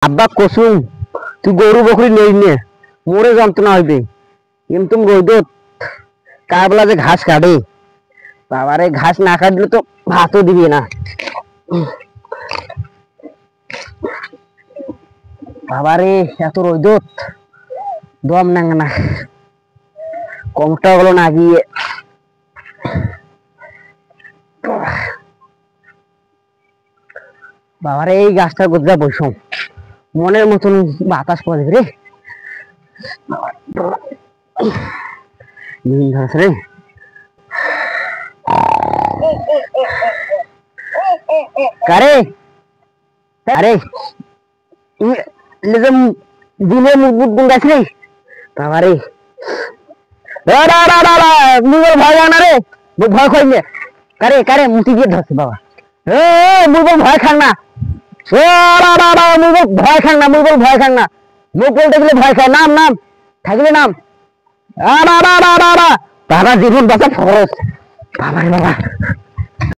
আব্বা কসুম তুই গরু বকরি নেই নে মোরে যন্ত্রণা হইবে কিন্তু রোদ কাবলা যে ঘাস কাটে বাবারে ঘাস না কাটলে তো ভাতও দিবে না বাবারে এত রোদ দম নাঙ্গা না কমটা হলো না গিয়ে বাবারে এই গাছটার গোদরা বসম মনের মতন বাতাস পড়ে রে রে কারে আরে দিনে মুখ গাছ রে বাবারে মুগল ভয় না রে ভয় খাইলে কারে কারে মুতি গিয়ে ধরছে বাবা মুগল ভয় খান না মুগল ভয় খান না মুগল ভয় খান না মুখ বলতে গেলে ভয় খায় নাম নাম থাকলে নাম বাবা জীবন বাঁচা ফরজ বাবা বাবা